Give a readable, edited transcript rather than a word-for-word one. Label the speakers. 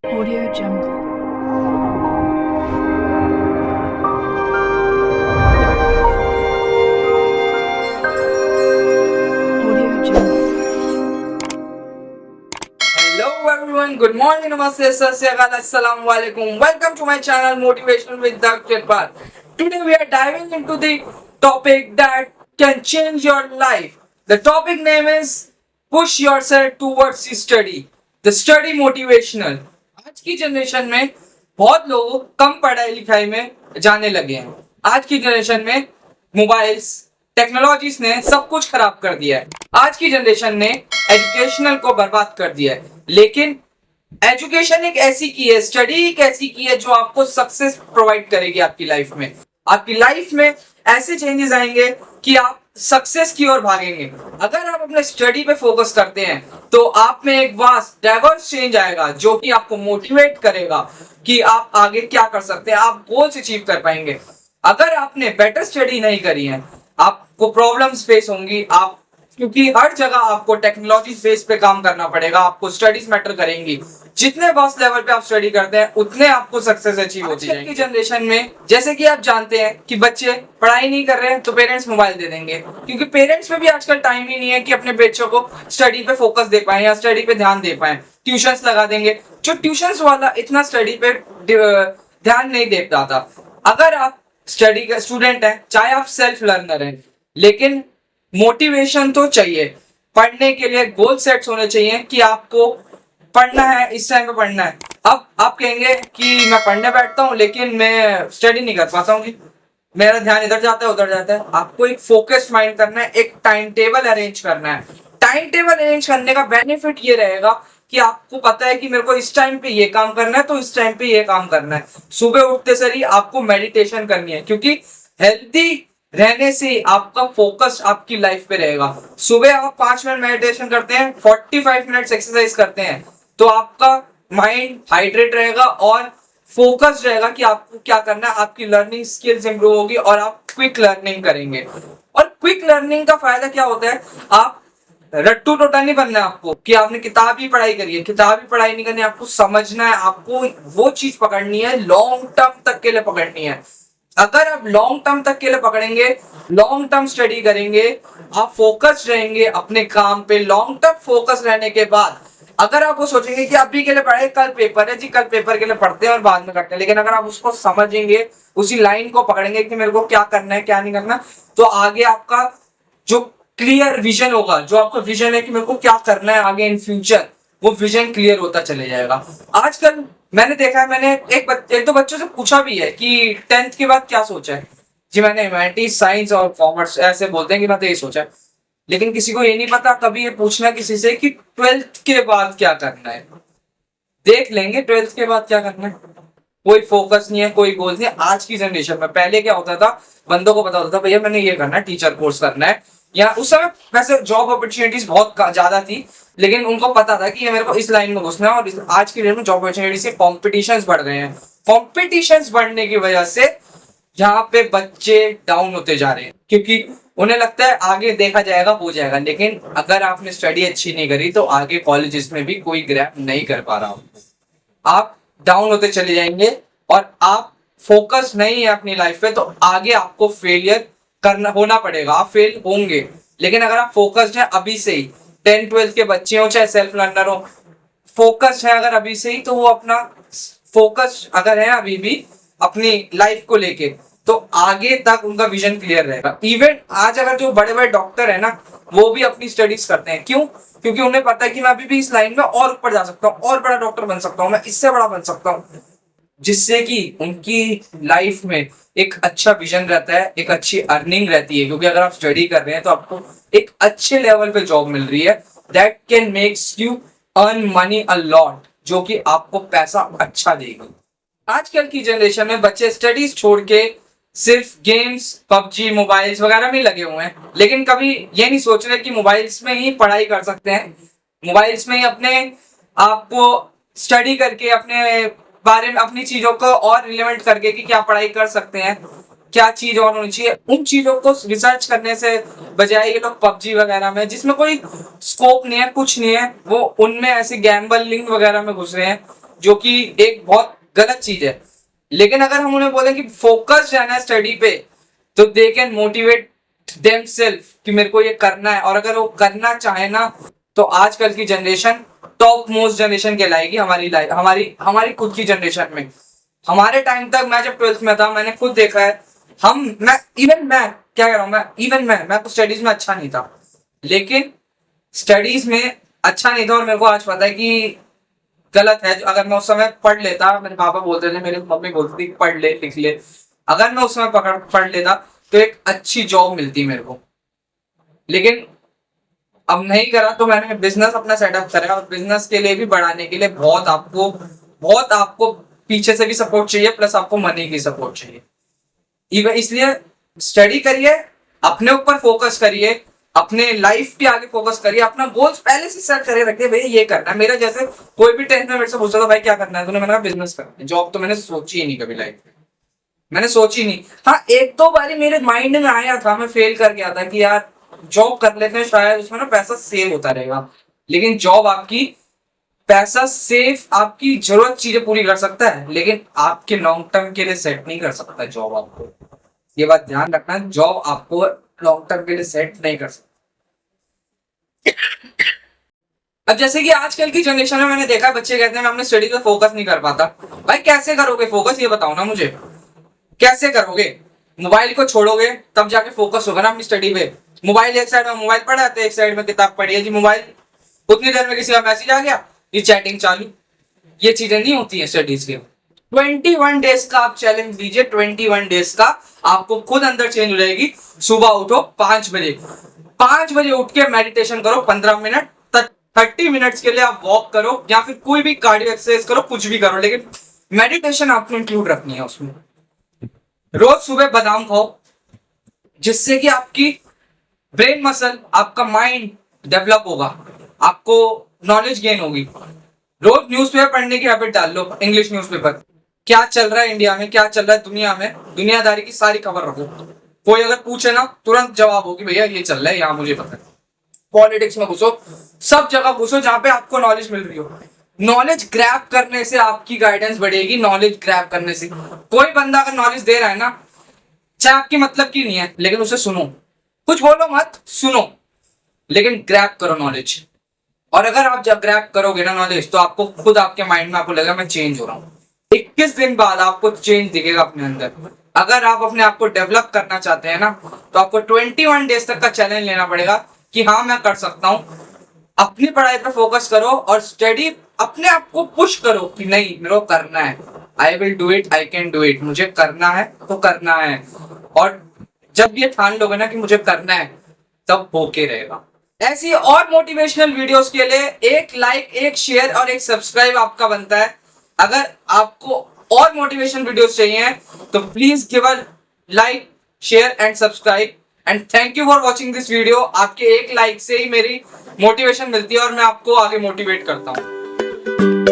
Speaker 1: Audio Jungle. Audio Jungle.
Speaker 2: Hello everyone, good morning, namaste, sat sri akal, assalamu alaikum. Welcome to my channel Motivation with Dr. Pal. Today we are diving into the topic that can change your life. The topic name is Push yourself towards the study. The study motivational. आज की generation में बहुत लोग कम पढ़ाई लिखाई में जाने लगे हैं। आज की जनरेशन में मोबाइल्स टेक्नोलॉजीज ने सब कुछ खराब कर दिया है। आज की जनरेशन ने एजुकेशनल को बर्बाद कर दिया है। लेकिन एजुकेशन एक ऐसी की है, स्टडी एक ऐसी की है जो आपको सक्सेस प्रोवाइड करेगी आपकी लाइफ में। आपकी लाइफ में ऐसे चेंजेस आएंगे कि आप सक्सेस की ओर भागेंगे। अगर आप अपने स्टडी पे फोकस करते हैं तो आप में एक वास्ट डाइवर्स चेंज आएगा जो कि आपको मोटिवेट करेगा कि आप आगे क्या कर सकते हैं, आप गोल्स अचीव कर पाएंगे। अगर आपने बेटर स्टडी नहीं करी है, आपको प्रॉब्लम्स फेस होंगी। आप क्योंकि हर जगह आपको टेक्नोलॉजी बेस पे काम करना पड़ेगा, आपको स्टडीज मैटर करेंगी। जितने वास्ट लेवल पे आप स्टडी करते हैं उतने आपको सक्सेस अचीव होती है। की जनरेशन में जैसे कि आप जानते हैं कि बच्चे पढ़ाई नहीं कर रहे हैं तो पेरेंट्स मोबाइल दे देंगे, क्योंकि पेरेंट्स में भी आजकल टाइम ही नहीं है कि अपने बच्चों को स्टडी पे फोकस दे पाए या स्टडी पे ध्यान दे पाए। ट्यूशंस लगा देंगे, जो ट्यूशंस वाला इतना स्टडी पे ध्यान नहीं दे पाता। अगर आप स्टडी का स्टूडेंट है, चाहे आप सेल्फ लर्नर हैं, लेकिन मोटिवेशन तो चाहिए। पढ़ने के लिए गोल सेट्स होने चाहिए कि आपको पढ़ना है, इस टाइम पे पढ़ना है। अब आप कहेंगे कि मैं पढ़ने बैठता हूँ लेकिन मैं स्टडी नहीं कर पाता हूँ, मेरा ध्यान इधर जाता है उधर जाता है। आपको एक फोकस्ड माइंड करना है, एक टाइम टेबल अरेंज करना है। टाइम टेबल अरेंज करने का बेनिफिट ये रहेगा कि आपको पता है कि मेरे को इस टाइम पे ये काम करना है तो इस टाइम पे ये काम करना है। सुबह उठते सर ही आपको मेडिटेशन करनी है, क्योंकि हेल्दी रहने से आपका फोकस आपकी लाइफ पे रहेगा। सुबह आप 5 मिनट मेडिटेशन करते हैं, 45 मिनट एक्सरसाइज करते हैं, तो आपका माइंड हाइड्रेट रहेगा और फोकस रहेगा कि आपको क्या करना है। आपकी लर्निंग स्किल्स इंप्रूव होगी और आप क्विक लर्निंग करेंगे। और क्विक लर्निंग का फायदा क्या होता है, आप रट्टू टोटा नहीं बनना है आपको कि आपने किताब ही पढ़ाई करी है। किताब ही पढ़ाई नहीं करनी, आपको समझना है, आपको वो चीज पकड़नी है, लॉन्ग टर्म तक के लिए पकड़नी है। अगर आप लॉन्ग टर्म तक के लिए पकड़ेंगे, लॉन्ग टर्म स्टडी करेंगे, आप फोकस रहेंगे अपने काम पे। लॉन्ग टर्म फोकस रहने के बाद अगर आप वो सोचेंगे कि अभी के लिए पढ़े, कल पेपर है जी, कल पेपर के लिए पढ़ते हैं और बाद में करते हैं, लेकिन अगर आप उसको समझेंगे, उसी लाइन को पकड़ेंगे कि मेरे को क्या करना है क्या नहीं करना, तो आगे आपका जो क्लियर विजन होगा, जो आपका विजन है कि मेरे को क्या करना है आगे इन फ्यूचर, वो विजन क्लियर होता चले जाएगा। आजकल मैंने देखा है, मैंने एक दो बच्चों से पूछा भी है कि 10th के बाद क्या सोचा है जी। मैंने ह्यूमैनिटीज, साइंस और कॉमर्स ऐसे बोलते हैं कि मैं तो ये सोचा है, लेकिन किसी को ये नहीं पता कभी ये पूछना किसी से कि 12th के बाद क्या करना है। देख लेंगे 12th के बाद क्या करना है, कोई फोकस नहीं है, कोई गोल नहीं है। आज की जनरेशन में पहले क्या होता था, बंदों को पता होता था भैया मैंने ये करना है, टीचर कोर्स करना है, या उस समय वैसे जॉब अपॉर्चुनिटीज बहुत ज्यादा थी, लेकिन उनको पता था कि ये मेरे को इस लाइन में घुसना है। और आज की डेट में जॉब अपॉर्चुनिटी से कॉम्पिटिशन्स बढ़ गए हैं। कॉम्पिटिशन्स बढ़ने की वजह से यहाँ पे बच्चे डाउन होते जा रहे हैं, क्योंकि उन्हें लगता है आगे देखा जाएगा, हो जाएगा। लेकिन अगर आपने स्टडी अच्छी नहीं करी तो आगे कॉलेजेस में भी कोई ग्रैब नहीं कर पा रहा हो, आप डाउन होते चले जाएंगे और आप फोकस नहीं है अपनी लाइफ पे, तो आगे आपको फेलियर करना होना पड़ेगा, आप फेल होंगे। लेकिन अगर आप फोकस्ड हैं अभी से ही, 10th-12th के बच्चे हो चाहे सेल्फ लर्नर हो, फोकस्ड है अगर अभी से ही, तो वो अपना फोकस अगर है अभी भी अपनी लाइफ को लेके, तो आगे तक उनका विजन क्लियर रहेगा। इवन आज अगर जो बड़े बड़े डॉक्टर है ना, वो भी अपनी स्टडीज करते हैं। क्यों? क्योंकि उन्हें पता है कि मैं अभी भी इस लाइन में और ऊपर जा सकता हूँ, और बड़ा डॉक्टर बन सकता हूँ, मैं इससे बड़ा बन सकता हूँ, जिससे कि उनकी लाइफ में एक अच्छा विजन रहता है, एक अच्छी अर्निंग रहती है। क्योंकि अगर आप स्टडी कर रहे हैं तो आपको एक अच्छे लेवल पे जॉब मिल रही है, that can makes you earn money a lot, जो कि आपको पैसा अच्छा देगी। आजकल की जनरेशन में बच्चे स्टडीज छोड़ के सिर्फ गेम्स, पबजी, मोबाइल्स वगैरह में लगे हुए हैं, लेकिन कभी ये नहीं सोच रहे कि मोबाइल्स में ही पढ़ाई कर सकते हैं, मोबाइल्स में ही अपने आपको स्टडी करके अपने बारे में, अपनी चीजों को और रिलेवेंट करके कि क्या पढ़ाई कर सकते हैं, क्या चीज और होनी चाहिए, उन चीजों को रिसर्च करने से बजाय ये लोग पबजी वगैरह में, जिसमें कोई स्कोप नहीं है, कुछ नहीं है, वो उनमें ऐसे गैम्बलिंग वगैरह में घुस रहे हैं। जो कि एक बहुत गलत चीज है। लेकिन अगर हम उन्हें बोले कि फोकस रहना है स्टडी पे, तो दे कैन मोटिवेट देमसेल्फ कि मेरे को ये करना है। और अगर वो करना चाहे ना, तो आजकल की जनरेशन टॉप मोस्ट जनरेशन कहलाएगी हमारी लाइफ, हमारी खुद की जनरेशन में। हमारे टाइम तक, मैं जब 12th में था, मैंने खुद देखा है, मैं क्या कह रहा हूँ, मैं तो स्टडीज में अच्छा नहीं था, लेकिन स्टडीज में अच्छा नहीं था और मेरे को आज पता है कि गलत है। अगर मैं उस समय पढ़ लेता, मेरे पापा बोलते थे, मेरी मम्मी बोलती थी पढ़ ले लिख ले, अगर मैं उस समय पढ़ लेता तो एक अच्छी जॉब मिलती मेरे को। लेकिन अब नहीं करा, तो मैंने बिजनेस अपना सेटअप करा, और बिजनेस के लिए भी बढ़ाने के लिए बहुत आपको पीछे से भी सपोर्ट चाहिए, प्लस आपको मनी की सपोर्ट चाहिए। इसलिए स्टडी करिए, अपने ऊपर फोकस करिए, अपने लाइफ के आगे फोकस करिए, अपना गोल्स पहले से सेट करे रखिए, भैया ये करना है मेरा। जैसे कोई भी 10th में मेरे से पूछता था भाई क्या करना है तूने, मैंने कहा बिजनेस करना है। जॉब तो मैंने सोची ही नहीं कभी लाइफ में, मैंने सोची नहीं। हाँ, एक दो बारी मेरे माइंड में आया था, मैं फेल कर गया था कि यार जॉब कर लेते हैं, शायद उसमें ना पैसा सेव होता रहेगा। लेकिन जॉब आपकी पैसा सेव, आपकी जरूरत चीजें पूरी कर सकता है, लेकिन आपके लॉन्ग टर्म के लिए सेट नहीं कर सकता जॉब आपको। ये बात ध्यान रखना, जॉब आपको लॉन्ग टर्म के लिए सेट नहीं कर सकता। अब जैसे कि आजकल की जनरेशन में मैंने देखा, बच्चे कहते हैं मैं अपने स्टडी पे फोकस नहीं कर पाता। भाई कैसे करोगे फोकस, ये बताओ ना मुझे, कैसे करोगे? मोबाइल को छोड़ोगे तब जाके फोकस होगा ना अपनी स्टडी पे। मोबाइल एक साइड में मोबाइल पढ़ा है, एक साइड में किताब पढ़ी है जी। मोबाइल उतनी देर में किसी का मैसेज आ गया, ये चैटिंग चालू। ये चीजें नहीं होती है स्टडीज के। 21 डेज का आप चैलेंज लीजिए, 21 डेज का आपको खुद अंदर चेंज हो जाएगी। सुबह उठो 5 बजे, 5 बजे उठ के मेडिटेशन करो 15 मिनट, 30 मिनट्स के लिए आप वॉक करो, या फिर कोई भी कार्डियो एक्सरसाइज करो, कुछ भी करो, लेकिन मेडिटेशन आपको इंक्लूड रखनी है उसमें। रोज सुबह बादाम खाओ, जिससे कि आपकी ब्रेन मसल, आपका माइंड डेवलप होगा, आपको नॉलेज गेन होगी। रोज न्यूज़पेपर पढ़ने की हैबिट डाल लो, इंग्लिश न्यूज़पेपर, क्या चल रहा है इंडिया में, क्या चल रहा है दुनिया में, दुनियादारी की सारी खबर रखो। कोई अगर पूछे ना, तुरंत जवाब हो कि भैया ये चल रहा है, यहाँ मुझे पता है। पॉलिटिक्स में घुसो, सब जगह घुसो जहां पे आपको नॉलेज मिल रही हो। नॉलेज ग्रैब करने से आपकी गाइडेंस बढ़ेगी। नॉलेज ग्रैब करने से, कोई बंदा अगर नॉलेज दे रहा है ना, चाहे आपकी मतलब की नहीं है, लेकिन उसे सुनो, कुछ बोलो मत, सुनो, लेकिन ग्रैब करो नॉलेज। और अगर आप जब ग्रैब करोगे ना नॉलेज, तो आपको खुद, आपके माइंड में आपको लगेगा मैं चेंज हो रहा हूँ। 21 दिन बाद आपको चेंज दिखेगा अपने अंदर। अगर आप अपने आप को डेवलप करना चाहते हैं ना, तो आपको 21 डेज तक का चैलेंज लेना पड़ेगा कि हाँ मैं कर सकता हूँ। अपनी पढ़ाई पर फोकस करो और स्टडी, अपने आप को पुश करो कि नहीं मेरे को करना है, I will do it, I can do it, मुझे करना है तो करना है। और जब ये ठान लोगे ना कि मुझे करना है, तब होके रहेगा। ऐसी और मोटिवेशनल वीडियोस के लिए एक लाइक, एक शेयर और एक सब्सक्राइब आपका बनता है। अगर आपको और मोटिवेशन वीडियोस चाहिए तो please give a like, share and subscribe, and thank you for watching this video. आपके एक लाइक से ही मेरी मोटिवेशन मिलती है और मैं आपको आगे मोटिवेट करता हूँ।